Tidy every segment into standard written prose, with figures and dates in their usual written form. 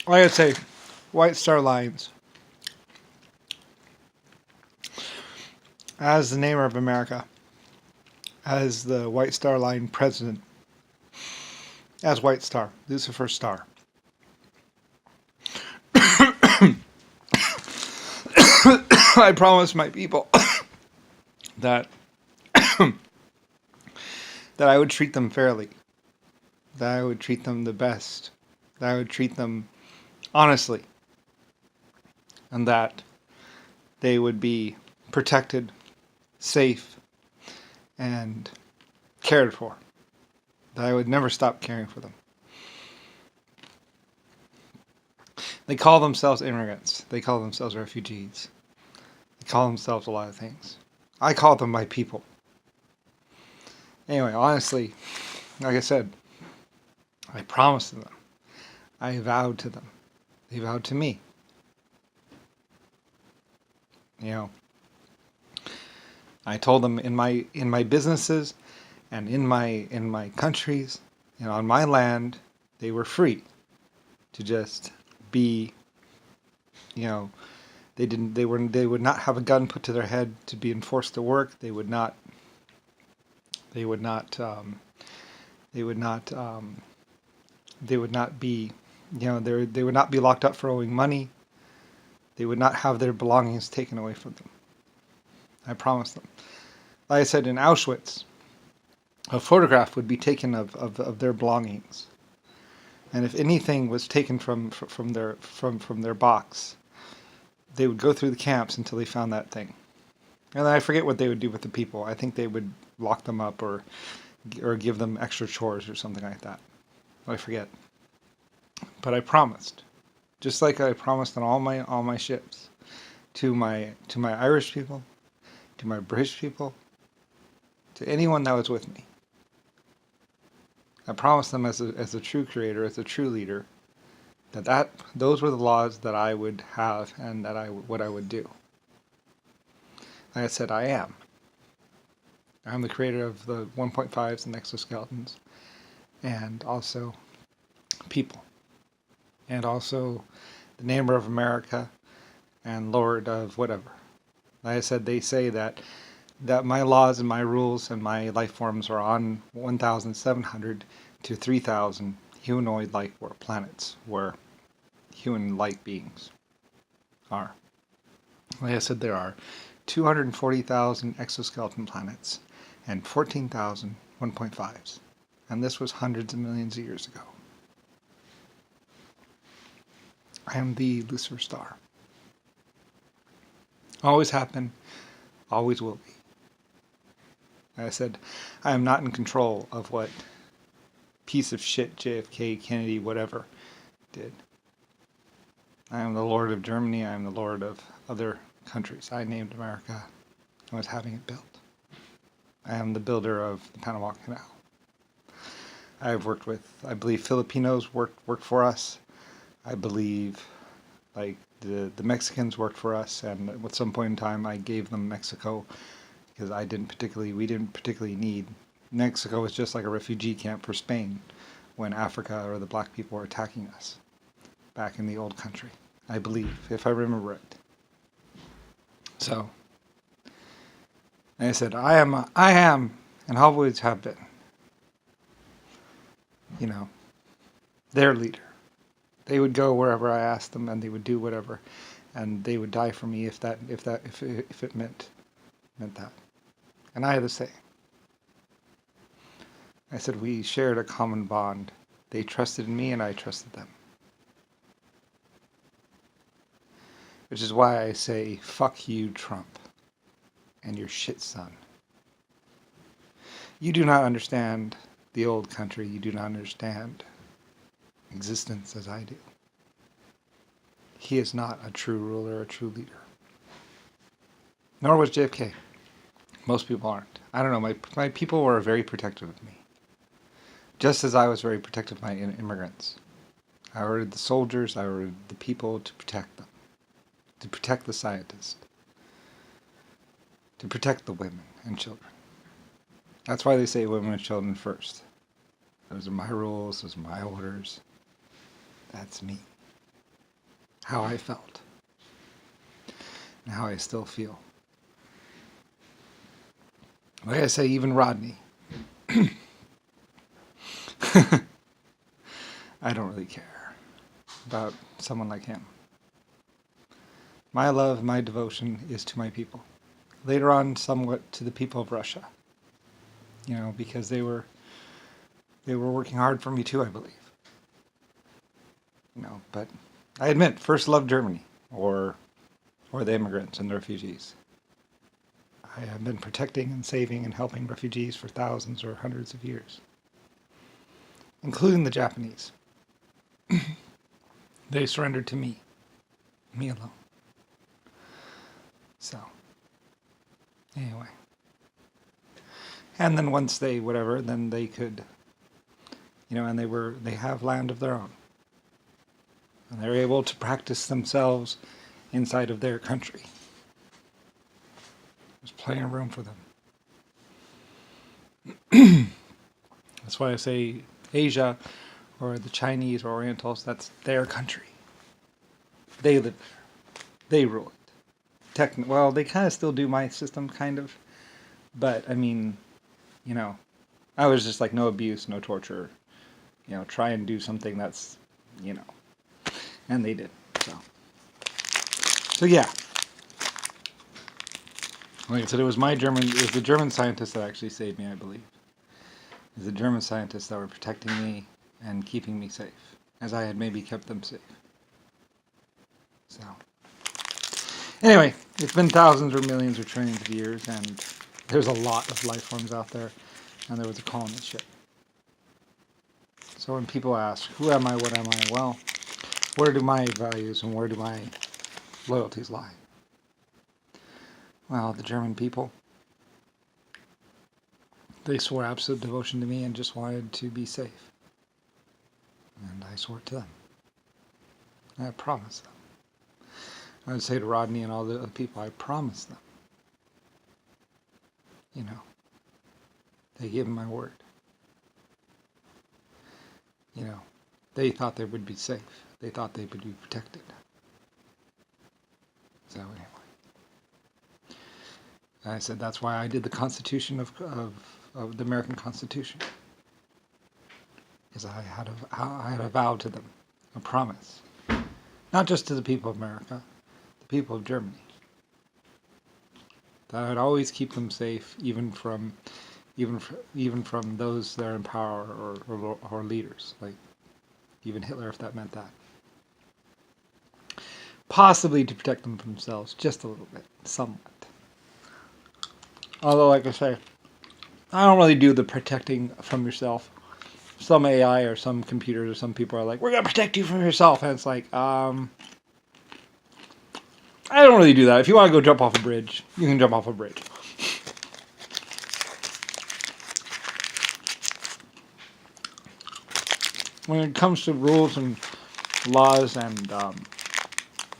like I say, White Star Lines, as the name of America, as the White Star Line president, as White Star, Lucifer Star. I promised my people that that I would treat them fairly, that I would treat them the best, that I would treat them honestly, and that they would be protected, safe, and cared for. That I would never stop caring for them. They call themselves immigrants. They call themselves refugees. They call themselves a lot of things. I call them my people. Anyway, honestly, like I said, I promised to them. I vowed to them. They vowed to me. You know, I told them in my businesses and in my countries, you know, on my land, they were free to just be, you know, they would not have a gun put to their head to be enforced to work. They would not they would not they would not they would not be, you know, they would not be locked up for owing money. They would not have their belongings taken away from them. I promised them. Like I said, in Auschwitz, a photograph would be taken of their belongings, and if anything was taken from their box, they would go through the camps until they found that thing. And I forget what they would do with the people. I think they would lock them up or give them extra chores or something like that. I forget. But I promised, just like I promised on all my ships, to my Irish people, to my British people, to anyone that was with me. I promised them as a true creator, as a true leader, that those were the laws that I would have and what I would do. Like I said, I am. I'm the creator of the 1.5s and exoskeletons, and also people, and also the neighbor of America, and Lord of whatever. Like I said, they say that my laws and my rules and my life forms are on 1,700 to 3,000 humanoid-like planets where human-like beings are. Like I said, there are 240,000 exoskeleton planets and 14,000 1.5s. And this was hundreds of millions of years ago. I am the Lucifer Star. Always have been, always will be. Like I said, I am not in control of what piece of shit JFK, Kennedy, whatever did. I am the Lord of Germany. I am the Lord of other countries. I named America and was having it built. I am the builder of the Panama Canal. I've worked with, I believe Filipinos worked for us. I believe like the Mexicans worked for us, and at some point in time I gave them Mexico because we didn't particularly need. Mexico was just like a refugee camp for Spain when Africa or the black people were attacking us back in the old country, I believe, if I remember right. So, like I said, I am, and always have been, you know, their leader. They would go wherever I asked them, and they would do whatever, and they would die for me if it meant that. And I had the same. I said we shared a common bond. They trusted in me, and I trusted them. Which is why I say, fuck you, Trump, and your shit son. You do not understand the old country. You do not understand existence as I do. He is not a true ruler, a true leader. Nor was JFK. Most people aren't. I don't know, my people were very protective of me. Just as I was very protective of my immigrants. I ordered the soldiers, I ordered the people to protect them. To protect the scientists. To protect the women and children. That's why they say women and children first. Those are my rules, those are my orders. That's me. how I felt and how I still feel. Like I say, even Rodney, I don't really care about someone like him. My love, my devotion is to my people. Later on, somewhat to the people of Russia. Because they were working hard for me too, I believe. But I admit, first love Germany or the immigrants and the refugees. I have been protecting and saving and helping refugees for thousands or hundreds of years, including the Japanese. They surrendered to me alone. So, anyway. And then once then they could, and they have land of their own. And they're able to practice themselves inside of their country. There's plenty of room for them. That's why I say Asia or the Chinese or Orientals, that's their country. They live there. They rule it. Well, they kind of still do my system, kind of. But, I mean, I was just like, no abuse, no torture. Try and do something that's, and they did. So yeah. Like I said, it was the German scientists that actually saved me, I believe. It was the German scientists that were protecting me and keeping me safe, as I had maybe kept them safe. So, anyway, it's been thousands or millions or trillions of years, and there's a lot of life forms out there, and there was a colony ship. So when people ask, who am I, what am I? Well, where do my values and where do my loyalties lie? Well, the German people, they swore absolute devotion to me and just wanted to be safe. And I swore to them. I promised them. I would say to Rodney and all the other people, I promised them. They gave me my word. They thought they would be safe. They thought they would be protected. So anyway. I said that's why I did the Constitution of the American Constitution. Because I had a vow to them, a promise. Not just to the people of America, the people of Germany. That I would always keep them safe, even from those that are in power or leaders, like even Hitler, if that meant that. Possibly to protect them from themselves, just a little bit, somewhat. Although, like I say, I don't really do the protecting from yourself. Some AI or some computers or some people are like, we're going to protect you from yourself. And it's like, I don't really do that. If you want to go jump off a bridge, you can jump off a bridge. When it comes to rules and laws and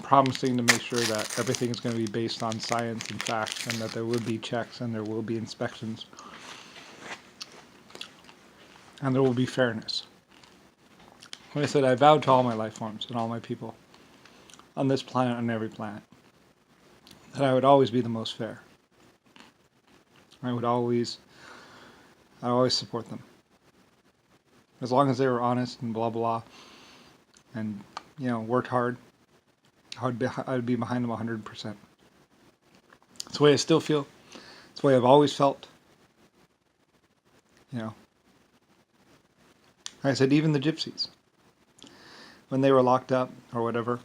promising to make sure that everything is going to be based on science and facts and that there will be checks and there will be inspections and there will be fairness. Like I said, I vowed to all my life forms and all my people on this planet and every planet that I would always be the most fair. I would always support them. As long as they were honest and blah blah and worked hard, I would be behind them 100%. It's the way I still feel. It's the way I've always felt. Like I said, even the gypsies, when they were locked up or whatever,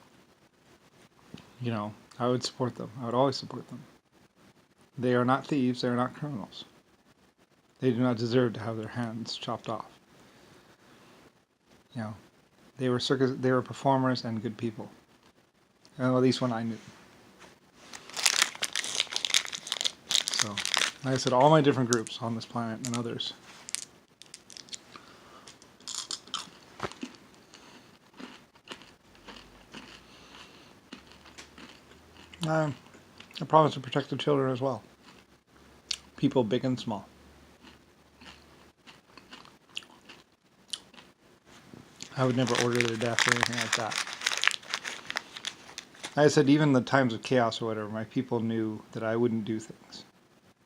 I would support them. I would always support them. They are not thieves. They are not criminals. They do not deserve to have their hands chopped off. They were performers and good people. Well, at least when I knew. So, like I said, all my different groups on this planet and others. I promise to protect the children as well. People big and small. I would never order their death or anything like that. I said, even the times of chaos or whatever, my people knew that I wouldn't do things.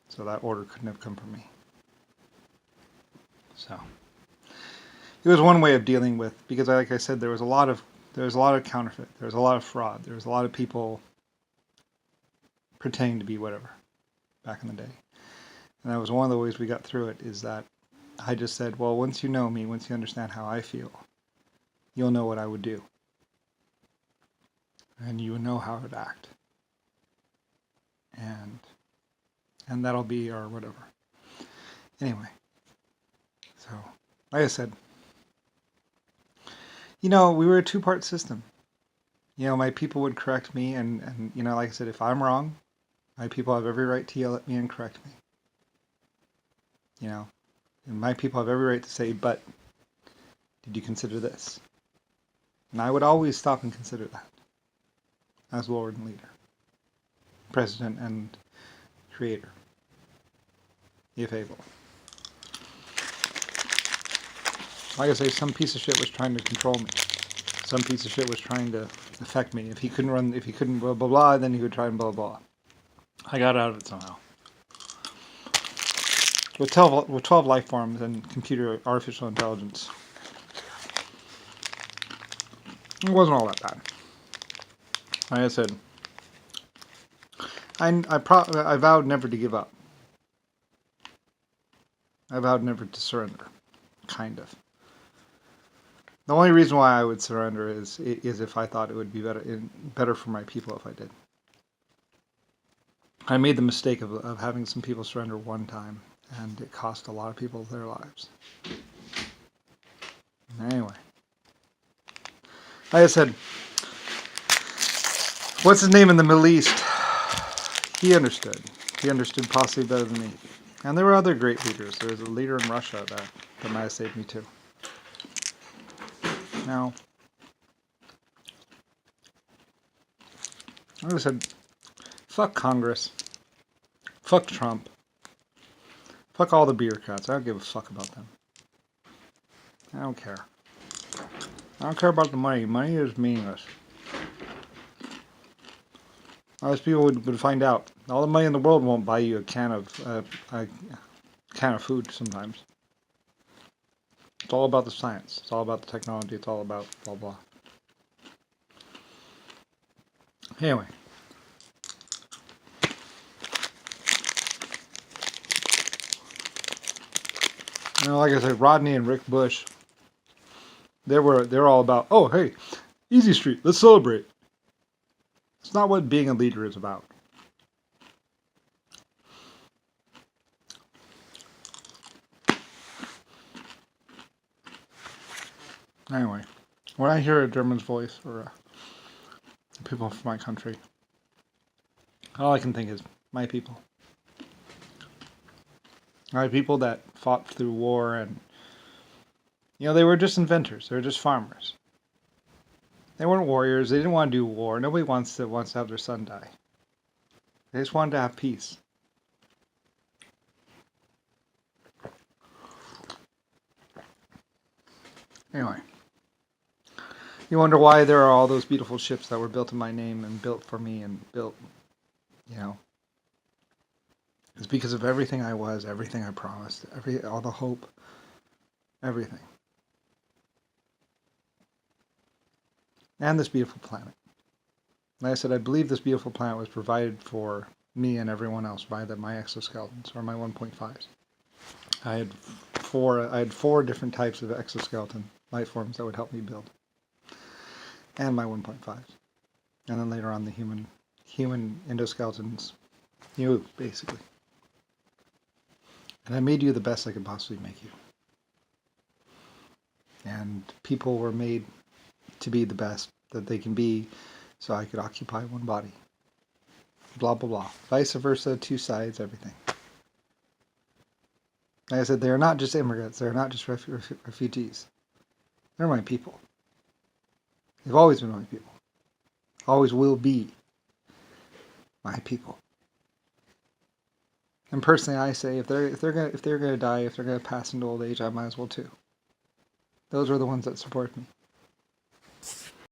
So that order couldn't have come from me. So it was one way of dealing with, because like I said, there was a lot of counterfeit. There was a lot of fraud. There was a lot of people pretending to be whatever back in the day. And that was one of the ways we got through it, is that I just said, well, once you know me, once you understand how I feel, you'll know what I would do. And you would know how I would act. And that'll be our whatever. Anyway, so like I said, we were a two-part system. My people would correct me, and like I said, if I'm wrong, my people have every right to yell at me and correct me. And my people have every right to say, but did you consider this? And I would always stop and consider that as Lord and leader, president and creator, if able. Like I say, some piece of shit was trying to control me. Some piece of shit was trying to affect me. If he couldn't blah, blah, blah, then he would try and blah, blah. I got out of it somehow. With 12 life forms and artificial intelligence, it wasn't all that bad. Like I said, I vowed never to give up. I vowed never to surrender, kind of. The only reason why I would surrender is if I thought it would be better for my people if I did. I made the mistake of having some people surrender one time, and it cost a lot of people their lives. Anyway, like I said, what's his name in the Middle East? He understood. He understood possibly better than me. And there were other great leaders. There was a leader in Russia that might have saved me too. Now, like I said, fuck Congress. Fuck Trump. Fuck all the bureaucrats. I don't give a fuck about them. I don't care. I don't care about the money. Money is meaningless. Most people would find out. All the money in the world won't buy you a can of food sometimes. It's all about the science. It's all about the technology. It's all about blah blah. Anyway. Like I said, Rodney and Rick Bush, they're all about, oh hey, Easy Street, let's celebrate. It's not what being a leader is about. Anyway, when I hear a German's voice or people from my country, all I can think is my people. My people that fought through war, and they were just inventors. They were just farmers. They weren't warriors. They didn't want to do war. Nobody wants to have their son die. They just wanted to have peace. Anyway, you wonder why there are all those beautiful ships that were built in my name and built for me and built, It's because of everything I was, everything I promised, all the hope, everything. And this beautiful planet. Like I said, I believe this beautiful planet was provided for me and everyone else by my exoskeletons, or my 1.5s. I had four different types of exoskeleton life forms that would help me build. And my 1.5s. And then later on the human endoskeletons, basically. And I made you the best I could possibly make you. And people were made to be the best that they can be, so I could occupy one body. Blah, blah, blah. Vice versa, two sides, everything. Like I said, they're not just immigrants. They're not just refugees. They're my people. They've always been my people. Always will be my people. And personally, I say if they're gonna die, if they're gonna pass into old age, I might as well too. Those are the ones that support me.